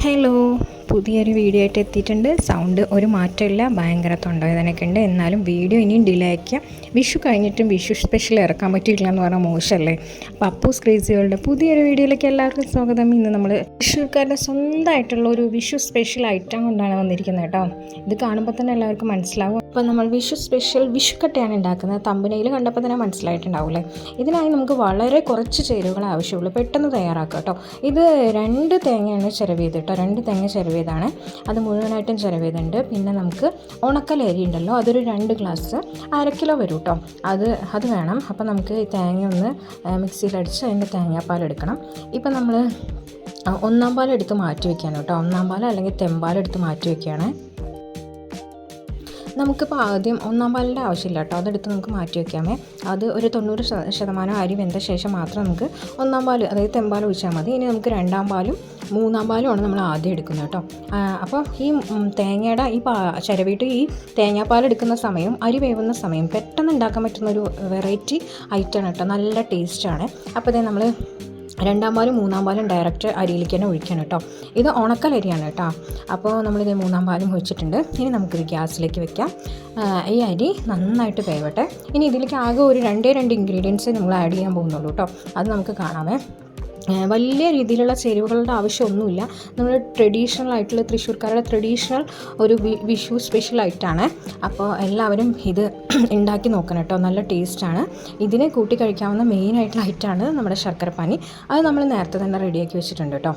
Hello, പുതിയൊരു video ആയിട്ട് എത്തിയിട്ടുണ്ട്. സൗണ്ട് ഒരു മാറ്റമില്ല, ഭയങ്കര തൊണ്ടവേദനയൊക്കെ ഉണ്ട്. എന്നാലും വീഡിയോ ഇനിയും ഡിലേ ആക്കിയ വിഷു കഴിഞ്ഞിട്ടും വിഷു സ്പെഷ്യൽ ഇറക്കാൻ പറ്റിയിട്ടില്ല എന്ന് പറഞ്ഞാൽ മോശമല്ലേ. അപ്പോൾ അപ്പൂസ് ക്രേസികളുടെ പുതിയൊരു വീഡിയോയിലേക്ക് എല്ലാവർക്കും സ്വാഗതം. ഇന്ന് നമ്മൾ വിഷുക്കാരുടെ സ്വന്തമായിട്ടുള്ള ഒരു വിഷു സ്പെഷ്യൽ ഐറ്റം കൊണ്ടാണ് വന്നിരിക്കുന്നത് കേട്ടോ. ഇത് കാണുമ്പോൾ തന്നെ എല്ലാവർക്കും മനസ്സിലാവും. അപ്പോൾ നമ്മൾ വിഷു സ്പെഷ്യൽ വിഷുക്കട്ടയാണ് ഉണ്ടാക്കുന്നത്. തമ്പനയിൽ കണ്ടപ്പോൾ തന്നെ മനസ്സിലായിട്ടുണ്ടാവില്ലേ. ഇതിനായി നമുക്ക് വളരെ കുറച്ച് ചേരുവകൾ ആവശ്യമുള്ളൂ, പെട്ടെന്ന് തയ്യാറാക്കാം കേട്ടോ. ഇത് 2 തേങ്ങയാണ് ചിരവിയത് കേട്ടോ. 2 തേങ്ങ ചിരവിയതാണ്, അത് മുഴുവനായിട്ടും ചിരവിയതുണ്ട്. പിന്നെ നമുക്ക് ഉണക്കലരി ഉണ്ടല്ലോ, അതൊരു 2 ഗ്ലാസ്, 1/2 കിലോ വരും കേട്ടോ. അത് വേണം. അപ്പോൾ നമുക്ക് ഈ തേങ്ങ ഒന്ന് മിക്സിയിലടിച്ച് അതിൻ്റെ തേങ്ങാപ്പാൽ എടുക്കണം. ഇപ്പം നമ്മൾ ഒന്നാം പാലെടുത്ത് മാറ്റി വയ്ക്കുകയാണ് കേട്ടോ. ഒന്നാം പാൽ അല്ലെങ്കിൽ തെമ്പാലെടുത്ത് മാറ്റി വയ്ക്കുകയാണ്. നമുക്കിപ്പോൾ ആദ്യം ഒന്നാം പാലിൻ്റെ ആവശ്യമില്ല കേട്ടോ, അതെടുത്ത് നമുക്ക് മാറ്റി വയ്ക്കാമേ. അത് ഒരു 90% അരി വെന്ത ശേഷം മാത്രം നമുക്ക് ഒന്നാം പാൽ, അതായത് തെമ്പാൽ ഒഴിച്ചാൽ മതി. ഇനി നമുക്ക് 2ാം പാലും 3ാം പാലുമാണ് നമ്മൾ ആദ്യം എടുക്കുന്നത് കേട്ടോ. അപ്പോൾ ഈ തേങ്ങയുടെ ഈ ചിരവിയിട്ട് ഈ തേങ്ങാപ്പാൽ എടുക്കുന്ന സമയം, അരി വേവുന്ന സമയം പെട്ടെന്ന് ഉണ്ടാക്കാൻ പറ്റുന്നൊരു വെറൈറ്റി ഐറ്റമാണ് കേട്ടോ. നല്ല ടേസ്റ്റാണ്. അപ്പോൾ ഇതേ നമ്മൾ 2ാം പാലും 3ാം പാലും ഡയറക്റ്റ് അരിയിലേക്ക് തന്നെ ഒഴിക്കണം കേട്ടോ. ഇത് ഉണക്കലരിയാണ് കേട്ടോ. അപ്പോൾ നമ്മളിത് 3ാം പാലും ഒഴിച്ചിട്ടുണ്ട്. ഇനി നമുക്കിത് ഗ്യാസിലേക്ക് വെക്കാം. ഈ അരി നന്നായിട്ട് വേവട്ടെ. ഇനി ഇതിലേക്ക് ആകെ ഒരു 2 ഇൻഗ്രീഡിയൻസ് നമ്മൾ ആഡ് ചെയ്യാൻ പോകുന്നുള്ളൂ കേട്ടോ. അത് നമുക്ക് കാണാമേ. വലിയ രീതിയിലുള്ള ചേരുവകളുടെ ആവശ്യമൊന്നുമില്ല. നമ്മൾ ട്രഡീഷണൽ ആയിട്ടുള്ള തൃശ്ശൂർക്കാരുടെ ട്രഡീഷണൽ ഒരു വിഷു സ്പെഷ്യൽ ആയിട്ടാണ്. അപ്പോൾ എല്ലാവരും ഇത് ഉണ്ടാക്കി നോക്കണം കേട്ടോ. നല്ല ടേസ്റ്റാണ്. ഇതിനെ കൂട്ടി കഴിക്കാവുന്ന മെയിനായിട്ടുള്ള ഐറ്റമാണ് നമ്മുടെ ശർക്കരപ്പാനി. അത് നമ്മൾ നേരത്തെ തന്നെ റെഡിയാക്കി വെച്ചിട്ടുണ്ട് കേട്ടോ.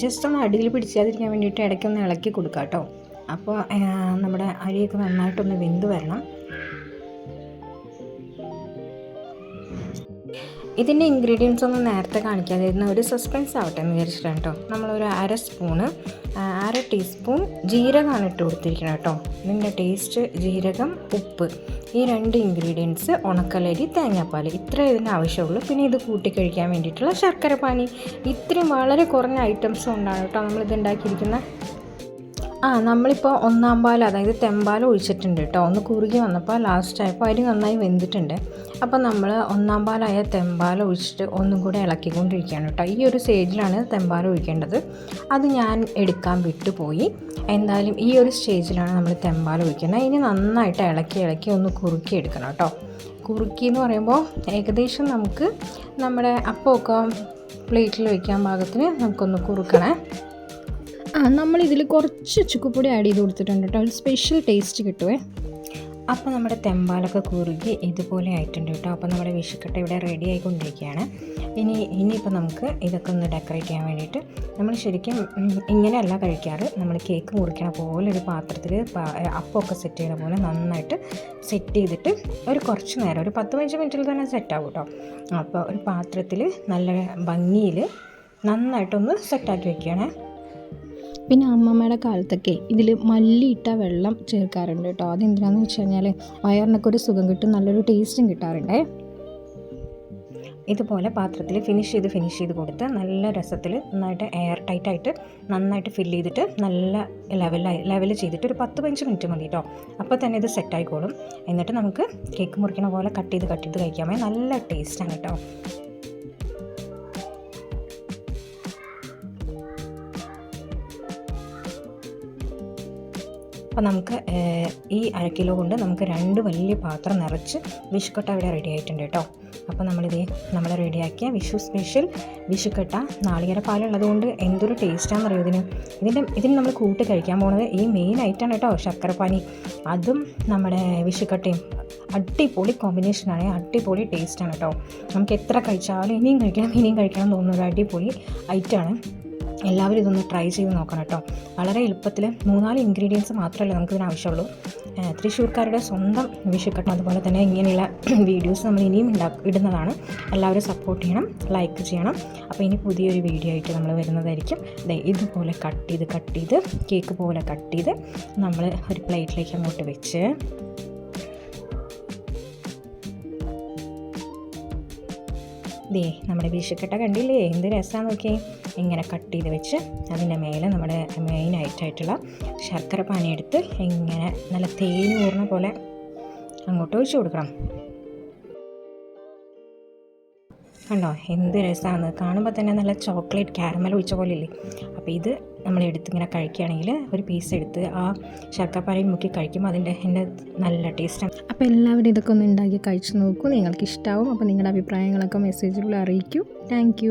ജസ്റ്റ് ഒന്ന് അടിയിൽ പിടിച്ചാതിരിക്കാൻ വേണ്ടിയിട്ട് ഇടയ്ക്കൊന്ന് ഇളക്കി കൊടുക്കുക കേട്ടോ. അപ്പോൾ നമ്മുടെ അരിയൊക്കെ നന്നായിട്ടൊന്ന് വെന്ത് വരണം. ഇതിൻ്റെ ഇൻഗ്രീഡിയൻസ് ഒന്നും നേരത്തെ കാണിക്കാതിരുന്ന ഒരു സസ്പെൻസ് ആവട്ടെ എന്ന് വിചാരിച്ചിട്ടാണ് കേട്ടോ. നമ്മളൊരു 1/2 ടീസ്പൂൺ ജീരകമാണ് ഇട്ട് കൊടുത്തിരിക്കുന്നത് കേട്ടോ. ഇതിൻ്റെ ടേസ്റ്റ് ജീരകം, ഉപ്പ്, ഈ 2 ഇൻഗ്രീഡിയൻസ്, ഉണക്കലരി, തേങ്ങാപ്പാൽ, ഇത്ര ഇതിന് ആവശ്യമുള്ളൂ. പിന്നെ ഇത് കൂട്ടിക്കഴിക്കാൻ വേണ്ടിയിട്ടുള്ള ശർക്കരപ്പാനി. ഇത്രയും വളരെ കുറഞ്ഞ ഐറ്റംസ് കൊണ്ടാണ് കേട്ടോ നമ്മളിത് ഉണ്ടാക്കിയിരിക്കുന്നത്. നമ്മളിപ്പോൾ 1ാം പാൽ, അതായത് തെമ്പാൽ ഒഴിച്ചിട്ടുണ്ട് കേട്ടോ. ഒന്ന് കുറുകി വന്നപ്പോൾ ലാസ്റ്റായപ്പോൾ അരി നന്നായി വെന്തിട്ടുണ്ട്. അപ്പോൾ നമ്മൾ 1ാം പാലായ തെമ്പാൽ ഒഴിച്ചിട്ട് ഒന്നും കൂടെ ഇളക്കിക്കൊണ്ടിരിക്കുകയാണ് കേട്ടോ. ഈ ഒരു സ്റ്റേജിലാണ് തെമ്പാൽ ഒഴിക്കേണ്ടത്. അത് ഞാൻ എടുക്കാൻ വിട്ടുപോയി. എന്തായാലും ഈ ഒരു സ്റ്റേജിലാണ് നമ്മൾ തെമ്പാൽ ഒഴിക്കുന്നത്. ഇനി നന്നായിട്ട് ഇളക്കി ഒന്ന് കുറുക്കി എടുക്കണം കേട്ടോ. കുറുക്കി എന്ന് പറയുമ്പോൾ ഏകദേശം നമുക്ക് നമ്മുടെ അപ്പമൊക്കെ പ്ലേറ്റിൽ വയ്ക്കാൻ പാകത്തിന് നമുക്കൊന്ന് കുറുക്കണേ. നമ്മളിതിൽ കുറച്ച് ചുക്കുപൊടി ആഡ് ചെയ്ത് കൊടുത്തിട്ടുണ്ട് കേട്ടോ. ഒരു സ്പെഷ്യൽ ടേസ്റ്റ് കിട്ടുമേ. അപ്പോൾ നമ്മുടെ തെമ്പാലൊക്കെ കുറുകി ഇതുപോലെ ആയിട്ടുണ്ട് കേട്ടോ. അപ്പോൾ നമ്മുടെ വിഷുക്കട്ട ഇവിടെ റെഡി ആയിക്കൊണ്ടിരിക്കുകയാണ്. ഇനിയിപ്പോൾ നമുക്ക് ഇതൊക്കെ ഒന്ന് ഡെക്കറേറ്റ് ചെയ്യാൻ വേണ്ടിയിട്ട് നമ്മൾ ശരിക്കും ഇങ്ങനെയല്ല കഴിക്കാറ്. നമ്മൾ കേക്ക് മുറിക്കണ പോലെ ഒരു പാത്രത്തിൽ അപ്പമൊക്കെ സെറ്റ് ചെയ്യണ പോലെ നന്നായിട്ട് സെറ്റ് ചെയ്തിട്ട് ഒരു കുറച്ച് നേരം, ഒരു 10-15 മിനിറ്റിൽ തന്നെ സെറ്റാകും കേട്ടോ. അപ്പോൾ ഒരു പാത്രത്തിൽ നല്ല ഭംഗിയിൽ നന്നായിട്ടൊന്ന് സെറ്റാക്കി വെക്കുകയാണേ. പിന്നെ അമ്മമ്മയുടെ കാലത്തൊക്കെ ഇതിൽ മല്ലിയിട്ട വെള്ളം ചേർക്കാറുണ്ട് കേട്ടോ. അതെന്തിനാന്ന് വെച്ച് കഴിഞ്ഞാൽ വയറിനൊക്കെ ഒരു സുഖം കിട്ടും, നല്ലൊരു ടേസ്റ്റും കിട്ടാറുണ്ട്. ഇതുപോലെ പാത്രത്തിൽ ഫിനിഷ് ചെയ്ത് കൊടുത്ത് നല്ല രസത്തിൽ നന്നായിട്ട് എയർ ടൈറ്റായിട്ട് നന്നായിട്ട് ഫില്ല് ചെയ്തിട്ട് നല്ല ലെവൽ ചെയ്തിട്ട് ഒരു 10-15 മിനിറ്റ് മതി കേട്ടോ. അപ്പോൾ തന്നെ ഇത് സെറ്റായിക്കോളും. എന്നിട്ട് നമുക്ക് കേക്ക് മുറിക്കണ പോലെ കട്ട് ചെയ്ത് കഴിക്കാമേ. നല്ല ടേസ്റ്റാണ് കേട്ടോ. അപ്പോൾ നമുക്ക് ഈ 1/2 കിലോ കൊണ്ട് നമുക്ക് 2 വലിയ പാത്രം നിറച്ച് വിഷുക്കട്ട ഇവിടെ റെഡി ആയിട്ടുണ്ട് കേട്ടോ. അപ്പോൾ നമ്മൾ റെഡിയാക്കിയ വിഷു സ്പെഷ്യൽ വിഷുക്കട്ട നാളികേര പാലുള്ളത് കൊണ്ട് എന്തൊരു ടേസ്റ്റാണെന്നറിയോ ഇതിന് നമ്മൾ കൂട്ടി കഴിക്കാൻ പോകുന്നത് ഈ മെയിൻ ഐറ്റമാണ് കേട്ടോ, ശർക്കരപ്പാനി. അതും നമ്മുടെ വിഷുക്കട്ടയും അടിപൊളി കോമ്പിനേഷനാണ്, അടിപൊളി ടേസ്റ്റാണ് കേട്ടോ. നമുക്ക് എത്ര കഴിച്ചാലും ഇനിയും കഴിക്കണം തോന്നുന്ന ഒരു അടിപൊളി ഐറ്റമാണ്. എല്ലാവരും ഇതൊന്ന് ട്രൈ ചെയ്ത് നോക്കണം കേട്ടോ. വളരെ എളുപ്പത്തിൽ 3-4 ഇൻഗ്രീഡിയൻസ് മാത്രമല്ല നമുക്കിതിന് ആവശ്യമുള്ളൂ. തൃശ്ശൂർക്കാരുടെ സ്വന്തം വിഷുക്കട്ട. അതുപോലെ തന്നെ ഇങ്ങനെയുള്ള വീഡിയോസ് നമ്മൾ ഇനിയും ഇടുന്നതാണ്. എല്ലാവരും സപ്പോർട്ട് ചെയ്യണം, ലൈക്ക് ചെയ്യണം. അപ്പോൾ ഇനി പുതിയൊരു വീഡിയോ ആയിട്ട് നമ്മൾ വരുന്നതായിരിക്കും. ഇതുപോലെ കട്ട് ചെയ്ത് കേക്ക് പോലെ കട്ട് ചെയ്ത് നമ്മൾ ഒരു പ്ലേറ്റിലേക്ക് അങ്ങോട്ട് വെച്ച് നമ്മുടെ വിഷുക്കട്ട കണ്ടില്ലേ, എന്ത് രസമാണെന്ന് നോക്കിയേ. ഇങ്ങനെ കട്ട് ചെയ്ത് വെച്ച് അതിൻ്റെ മേലെ നമ്മുടെ മെയിനായിട്ടുള്ള ശർക്കര പാനി എടുത്ത് ഇങ്ങനെ നല്ല തേൻ ഊർന്ന പോലെ അങ്ങോട്ട് ഒഴിച്ച് കൊടുക്കണം. കണ്ടോ എന്ത് രസമാണ്, കാണുമ്പോൾ തന്നെ നല്ല ചോക്ലേറ്റ് കാരമൽ ഒഴിച്ച പോലെ ഇല്ലേ. അപ്പോൾ ഇത് നമ്മൾ എടുത്തിങ്ങനെ കഴിക്കുകയാണെങ്കിൽ ഒരു പീസ് എടുത്ത് ആ ശർക്കരപ്പാനിയിൽ മുക്കി കഴിക്കുമ്പോൾ അതിൻ്റെ നല്ല ടേസ്റ്റാണ്. അപ്പോൾ എല്ലാവരും ഇതൊക്കെ ഒന്ന് ഉണ്ടാക്കി കഴിച്ച് നോക്കൂ, നിങ്ങൾക്ക് ഇഷ്ടമാവും. അപ്പോൾ നിങ്ങളുടെ അഭിപ്രായങ്ങളൊക്കെ മെസ്സേജിലൂടെ അറിയിക്കൂ. താങ്ക്